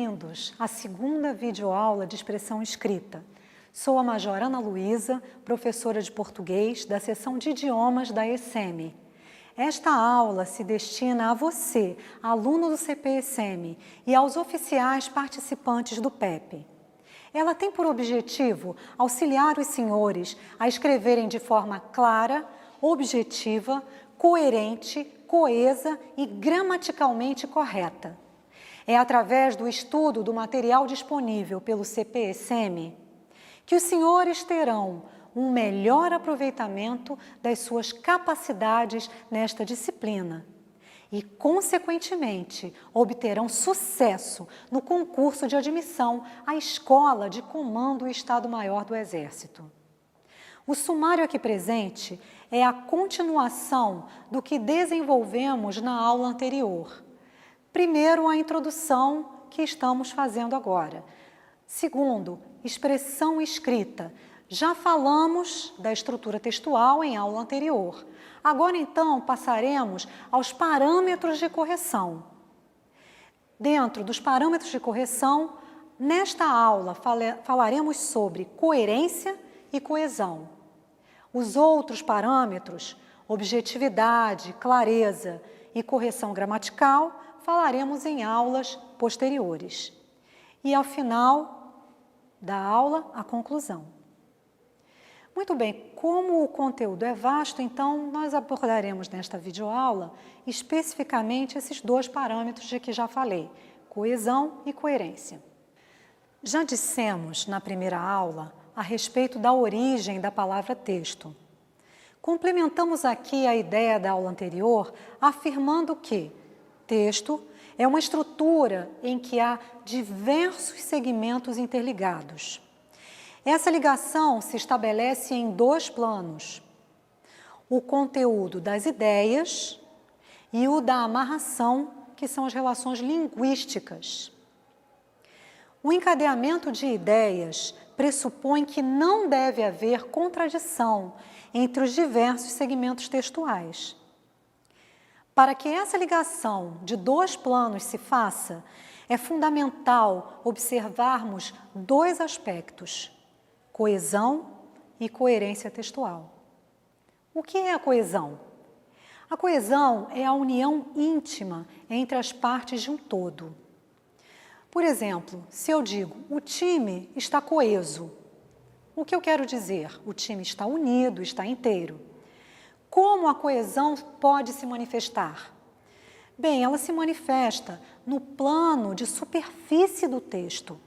bem-vindos à segunda videoaula de expressão escrita. Sou a Major Ana Luísa, professora de português da seção de idiomas da ESEMI. Esta aula se destina a você, aluno do CPESEMI, e aos oficiais participantes do PEP. Ela tem por objetivo auxiliar os senhores a escreverem de forma clara, objetiva, coerente, coesa e gramaticalmente correta. É através do estudo do material disponível pelo CPESEMI que os senhores terão um melhor aproveitamento das suas capacidades nesta disciplina e, consequentemente, obterão sucesso no concurso de admissão à Escola de Comando e Estado-Maior do Exército. O sumário aqui presente é a continuação do que desenvolvemos na aula anterior. Primeiro, a introdução que estamos fazendo agora. Segundo, expressão escrita. Já falamos da estrutura textual em aula anterior. Agora, então, passaremos aos parâmetros de correção. Dentro dos parâmetros de correção, nesta aula falaremos sobre coerência e coesão. Os outros parâmetros, objetividade, clareza e correção gramatical, falaremos em aulas posteriores. E, ao final da aula, a conclusão. Muito bem, como o conteúdo é vasto, então nós abordaremos nesta videoaula especificamente esses dois parâmetros de que já falei, coesão e coerência. Já dissemos na primeira aula a respeito da origem da palavra texto. Complementamos aqui a ideia da aula anterior afirmando que texto é uma estrutura em que há diversos segmentos interligados. Essa ligação se estabelece em dois planos: o conteúdo das ideias e o da amarração, que são as relações linguísticas. O encadeamento de ideias pressupõe que não deve haver contradição entre os diversos segmentos textuais. Para que essa ligação de dois planos se faça, é fundamental observarmos dois aspectos: coesão e coerência textual. O que é a coesão? A coesão é a união íntima entre as partes de um todo. Por exemplo, se eu digo, o time está coeso, o que eu quero dizer? O time está unido, está inteiro. Como a coesão pode se manifestar? Bem, ela se manifesta no plano de superfície do texto,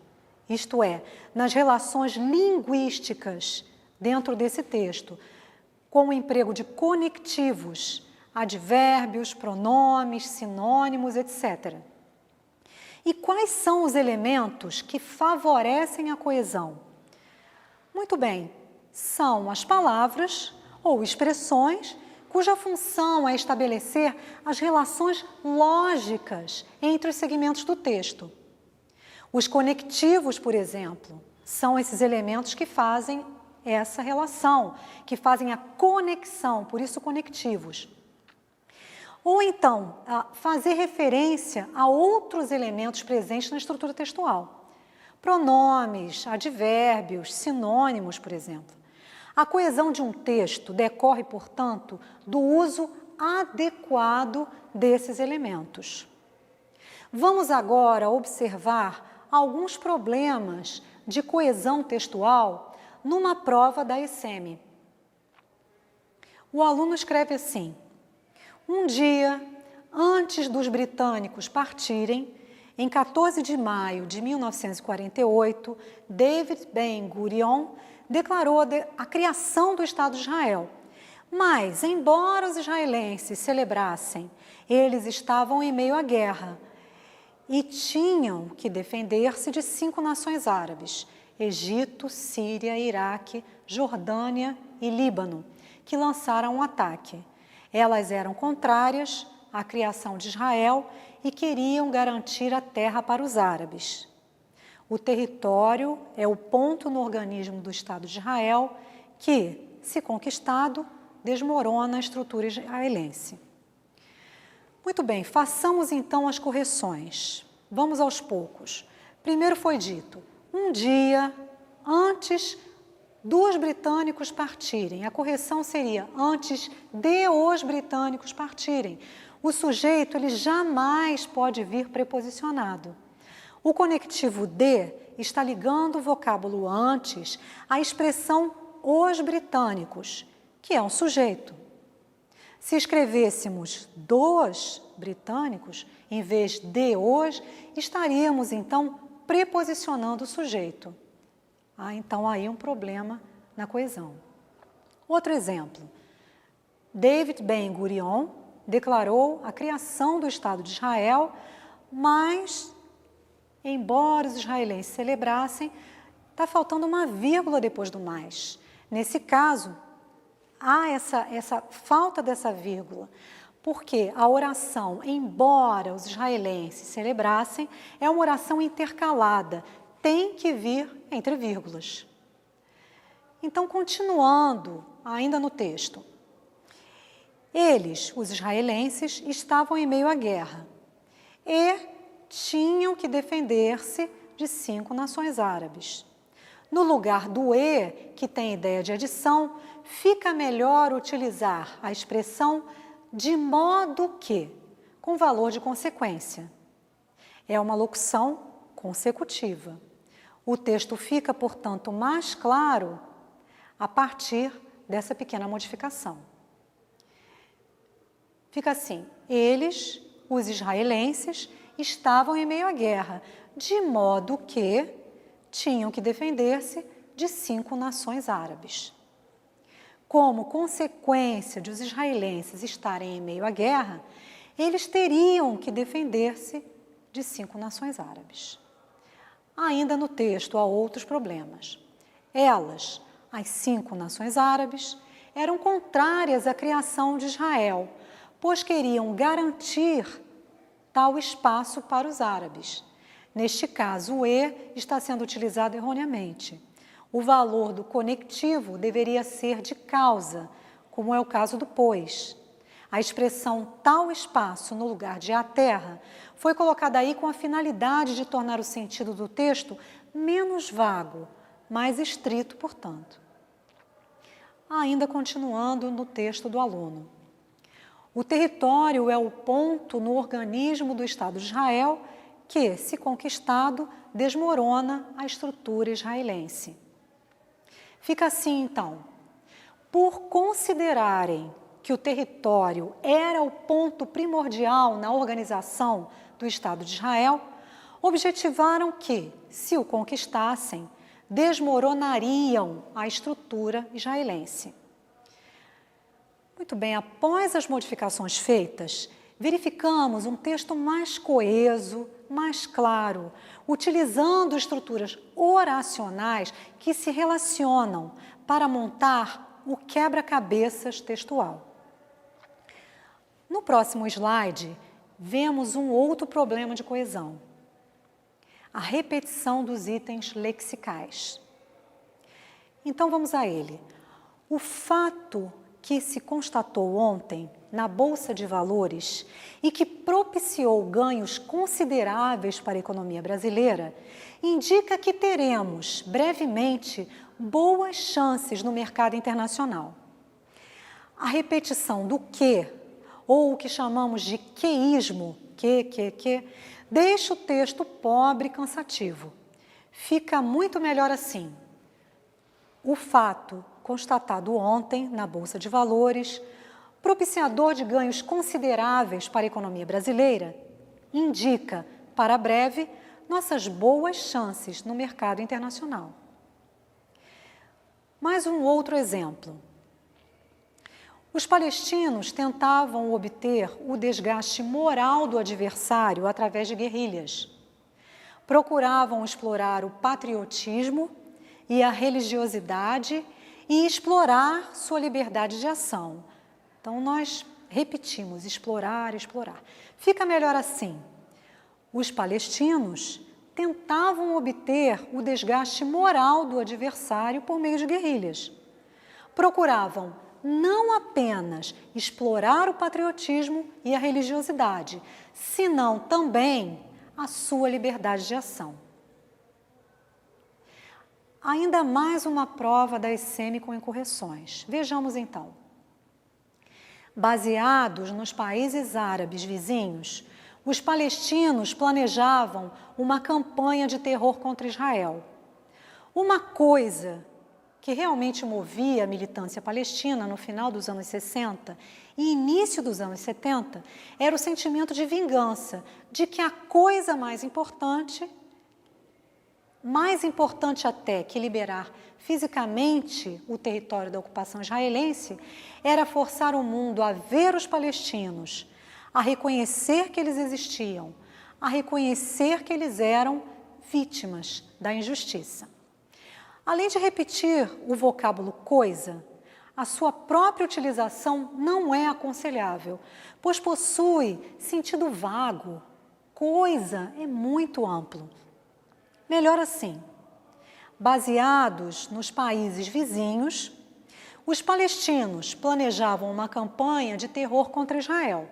isto é, nas relações linguísticas dentro desse texto, com o emprego de conectivos, advérbios, pronomes, sinônimos, etc. E quais são os elementos que favorecem a coesão? Muito bem, são as palavras ou expressões cuja função é estabelecer as relações lógicas entre os segmentos do texto. Os conectivos, por exemplo, são esses elementos que fazem essa relação, que fazem a conexão, por isso conectivos. Ou então, fazer referência a outros elementos presentes na estrutura textual. Pronomes, advérbios, sinônimos, por exemplo. A coesão de um texto decorre, portanto, do uso adequado desses elementos. Vamos agora observar alguns problemas de coesão textual numa prova da ESEMI. O aluno escreve assim: um dia, antes dos britânicos partirem, em 14 de maio de 1948, David Ben-Gurion declarou a criação do Estado de Israel. Mas, embora os israelenses celebrassem, eles estavam em meio à guerra e tinham que defender-se de 5 nações árabes: Egito, Síria, Iraque, Jordânia e Líbano, que lançaram um ataque. Elas eram contrárias à criação de Israel e queriam garantir a terra para os árabes. O território é o ponto no organismo do Estado de Israel que, se conquistado, desmorona a estrutura israelense. Muito bem, façamos então as correções. Vamos aos poucos. Primeiro foi dito, um dia antes dos britânicos partirem. A correção seria antes de os britânicos partirem. O sujeito ele jamais pode vir preposicionado. O conectivo de está ligando o vocábulo antes à expressão os britânicos, que é um sujeito. Se escrevêssemos dos britânicos, em vez de os, estaríamos então preposicionando o sujeito. Há então aí um problema na coesão. Outro exemplo. David Ben-Gurion declarou a criação do Estado de Israel, mas, embora os israelenses celebrassem, está faltando uma vírgula depois do mais. Nesse caso, há essa falta dessa vírgula, porque a oração, embora os israelenses celebrassem, é uma oração intercalada, tem que vir entre vírgulas. Então, continuando ainda no texto, eles, os israelenses, estavam em meio à guerra e tinham que defender-se de 5 nações árabes. No lugar do e, que tem ideia de adição, fica melhor utilizar a expressão de modo que, com valor de consequência. É uma locução consecutiva. O texto fica, portanto, mais claro a partir dessa pequena modificação. Fica assim, eles, os israelenses, estavam em meio à guerra, de modo que tinham que defender-se de 5 nações árabes. Como consequência de os israelenses estarem em meio à guerra, eles teriam que defender-se de 5 nações árabes. Ainda no texto há outros problemas. Elas, as 5 nações árabes, eram contrárias à criação de Israel, pois queriam garantir tal espaço para os árabes. Neste caso, o e está sendo utilizado erroneamente. O valor do conectivo deveria ser de causa, como é o caso do pois. A expressão tal espaço no lugar de a terra foi colocada aí com a finalidade de tornar o sentido do texto menos vago, mais estrito, portanto. Ainda continuando no texto do aluno. O território é o ponto no organismo do Estado de Israel que, se conquistado, desmorona a estrutura israelense. Fica assim, então, por considerarem que o território era o ponto primordial na organização do Estado de Israel, objetivaram que, se o conquistassem, desmoronariam a estrutura israelense. Muito bem, após as modificações feitas, verificamos um texto mais coeso, mais claro, utilizando estruturas oracionais que se relacionam para montar o quebra-cabeças textual. No próximo slide, vemos um outro problema de coesão: a repetição dos itens lexicais. Então vamos a ele. O fato que se constatou ontem na Bolsa de Valores e que propiciou ganhos consideráveis para a economia brasileira, indica que teremos, brevemente, boas chances no mercado internacional. A repetição do que, ou o que chamamos de queísmo, deixa o texto pobre e cansativo. Fica muito melhor assim. O fato constatado ontem na Bolsa de Valores, propiciador de ganhos consideráveis para a economia brasileira, indica, para breve, nossas boas chances no mercado internacional. Mais um outro exemplo. Os palestinos tentavam obter o desgaste moral do adversário através de guerrilhas. Procuravam explorar o patriotismo e a religiosidade e explorar sua liberdade de ação. Então, nós repetimos, explorar, explorar. Fica melhor assim. Os palestinos tentavam obter o desgaste moral do adversário por meio de guerrilhas. Procuravam não apenas explorar o patriotismo e a religiosidade, senão também a sua liberdade de ação. Ainda mais uma prova da ECM com incorreções. Vejamos então. Baseados nos países árabes vizinhos, os palestinos planejavam uma campanha de terror contra Israel. Uma coisa que realmente movia a militância palestina no final dos anos 60 e início dos anos 70 era o sentimento de vingança, de que a coisa mais importante até que liberar fisicamente o território da ocupação israelense, era forçar o mundo a ver os palestinos, a reconhecer que eles existiam, a reconhecer que eles eram vítimas da injustiça. Além de repetir o vocábulo coisa, a sua própria utilização não é aconselhável, pois possui sentido vago. Coisa é muito amplo. Melhor assim, baseados nos países vizinhos, os palestinos planejavam uma campanha de terror contra Israel.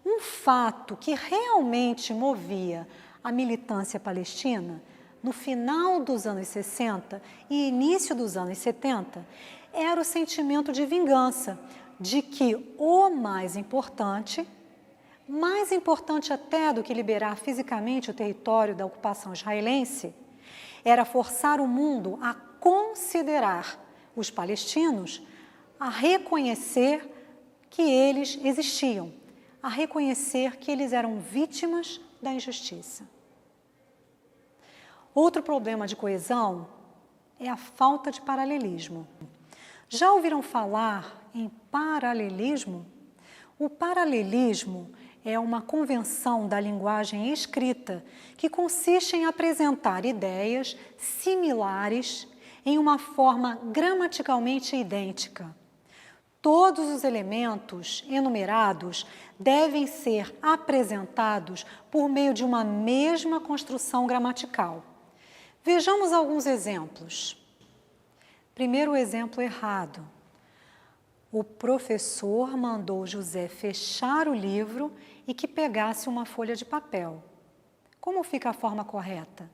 Um fato que realmente movia a militância palestina no final dos anos 60 e início dos anos 70 era o sentimento de vingança, de que o mais importante até do que liberar fisicamente o território da ocupação israelense, era forçar o mundo a considerar os palestinos, a reconhecer que eles existiam, a reconhecer que eles eram vítimas da injustiça. Outro problema de coesão é a falta de paralelismo. Já ouviram falar em paralelismo? O paralelismo é uma convenção da linguagem escrita que consiste em apresentar ideias similares em uma forma gramaticalmente idêntica. Todos os elementos enumerados devem ser apresentados por meio de uma mesma construção gramatical. Vejamos alguns exemplos. Primeiro exemplo errado. O professor mandou José fechar o livro e que pegasse uma folha de papel. Como fica a forma correta?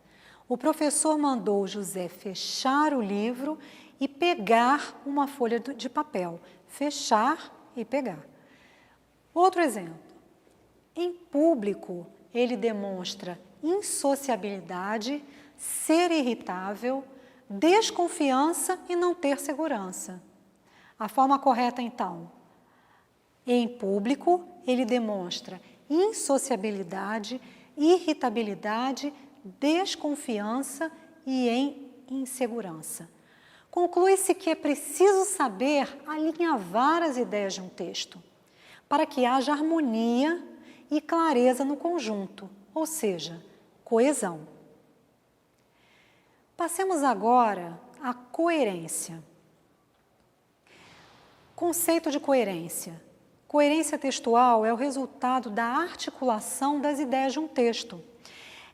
O professor mandou José fechar o livro e pegar uma folha de papel. Fechar e pegar. Outro exemplo. Em público, ele demonstra insociabilidade, ser irritável, desconfiança e não ter segurança. A forma correta, então, em público, ele demonstra insociabilidade, irritabilidade, desconfiança e insegurança. Conclui-se que é preciso saber alinhavar as ideias de um texto, para que haja harmonia e clareza no conjunto, ou seja, coesão. Passemos agora à coerência. Conceito de coerência. Coerência textual é o resultado da articulação das ideias de um texto.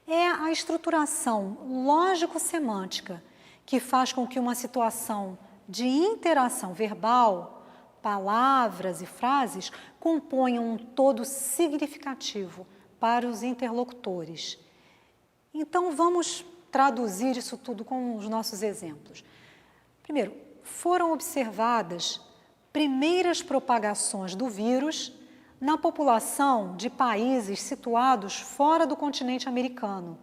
É a estruturação lógico-semântica que faz com que uma situação de interação verbal, palavras e frases, componham um todo significativo para os interlocutores. Então, vamos traduzir isso tudo com os nossos exemplos. Primeiro, foram observadas primeiras propagações do vírus na população de países situados fora do continente americano,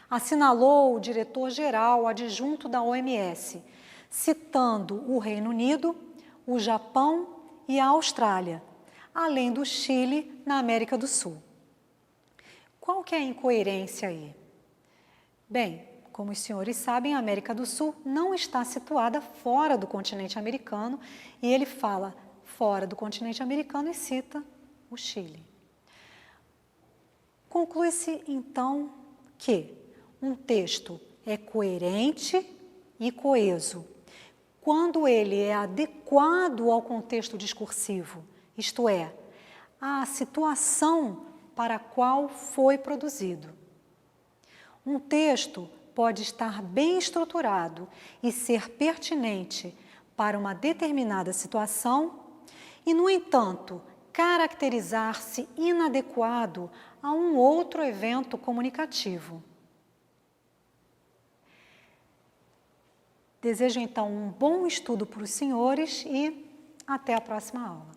assinalou o diretor-geral adjunto da OMS, citando o Reino Unido, o Japão e a Austrália, além do Chile, na América do Sul. Qual que é a incoerência aí? Bem, como os senhores sabem, a América do Sul não está situada fora do continente americano e ele fala fora do continente americano e cita o Chile. Conclui-se, então, que um texto é coerente e coeso quando ele é adequado ao contexto discursivo, isto é, à situação para a qual foi produzido. Um texto pode estar bem estruturado e ser pertinente para uma determinada situação e, no entanto, caracterizar-se inadequado a um outro evento comunicativo. Desejo então um bom estudo para os senhores e até a próxima aula.